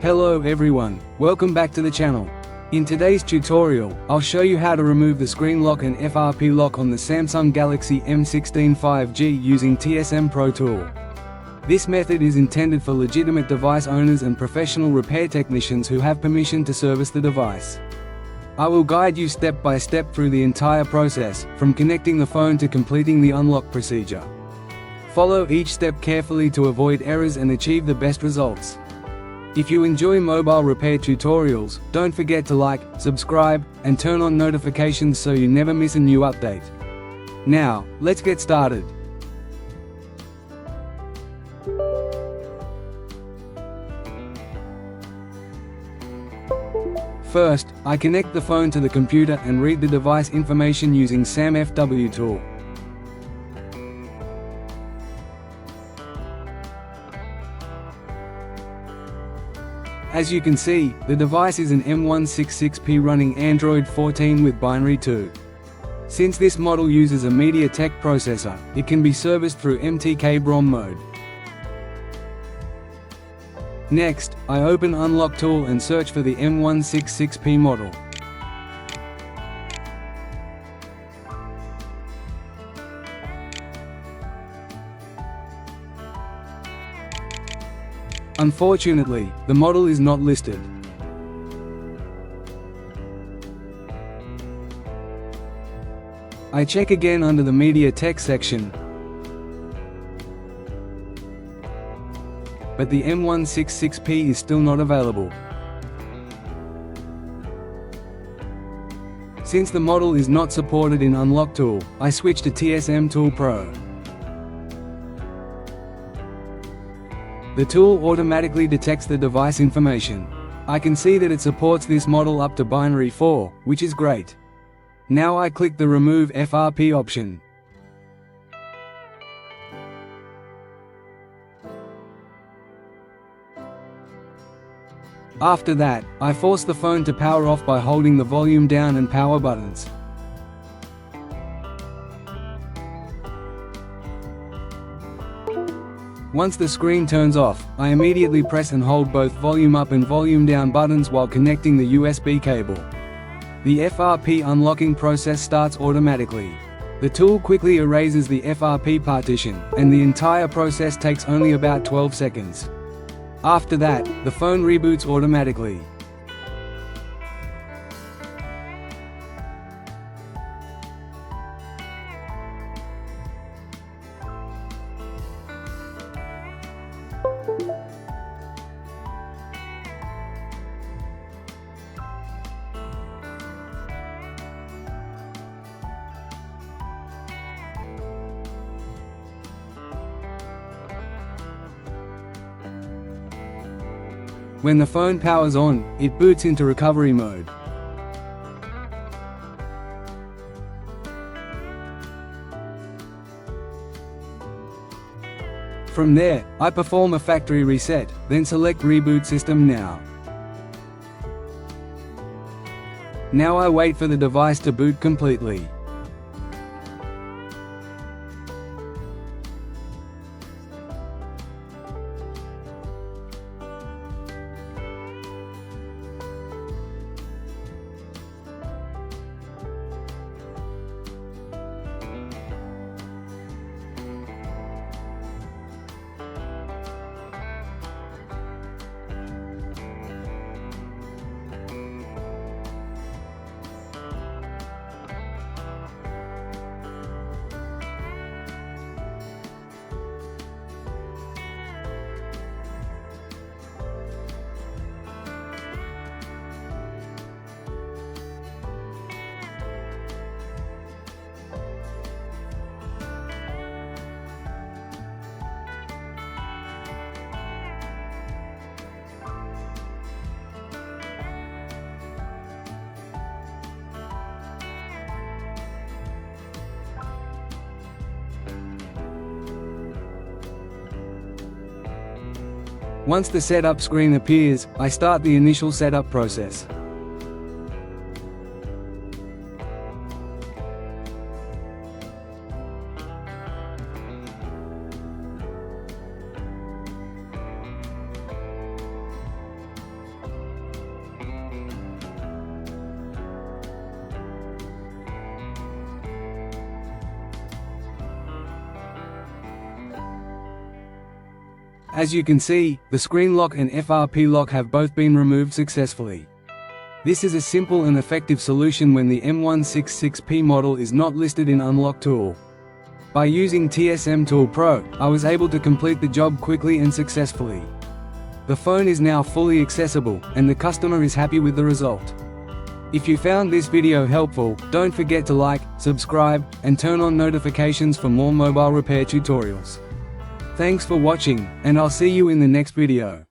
Hello everyone, welcome back to the channel. In today's tutorial, I'll show you how to remove the screen lock and FRP lock on the Samsung Galaxy M16 5G using TSM Tool. This method is intended for legitimate device owners and professional repair technicians who have permission to service the device. I will guide you step by step through the entire process, from connecting the phone to completing the unlock procedure. Follow each step carefully to avoid errors and achieve the best results. If you enjoy mobile repair tutorials, don't forget to like, subscribe, and turn on notifications so you never miss a new update. Now, let's get started. First, I connect the phone to the computer and read the device information using TSM Tool. As you can see, the device is an M166P running Android 14 with binary 2. Since this model uses a MediaTek processor, it can be serviced through MTK ROM mode. Next, I open UnlockTool and search for the M166P model. Unfortunately, the model is not listed. I check again under the MediaTek section, but the M166P is still not available. Since the model is not supported in UnlockTool, I switch to TSM Tool Pro. The tool automatically detects the device information. I can see that it supports this model up to binary 4, which is great. Now I click the Remove FRP option. After that, I force the phone to power off by holding the volume down and power buttons. Once the screen turns off, I immediately press and hold both volume up and volume down buttons while connecting the USB cable. The FRP unlocking process starts automatically. The tool quickly erases the FRP partition, and the entire process takes only about 12 seconds. After that, the phone reboots automatically. When the phone powers on, it boots into recovery mode. From there, I perform a factory reset, then select Reboot System Now. Now I wait for the device to boot completely. Once the setup screen appears, I start the initial setup process. As you can see, the screen lock and FRP lock have both been removed successfully. This is a simple and effective solution when the M166P model is not listed in UnlockTool. By using TSM Tool Pro, I was able to complete the job quickly and successfully. The phone is now fully accessible, and the customer is happy with the result. If you found this video helpful, don't forget to like, subscribe, and turn on notifications for more mobile repair tutorials. Thanks for watching, and I'll see you in the next video.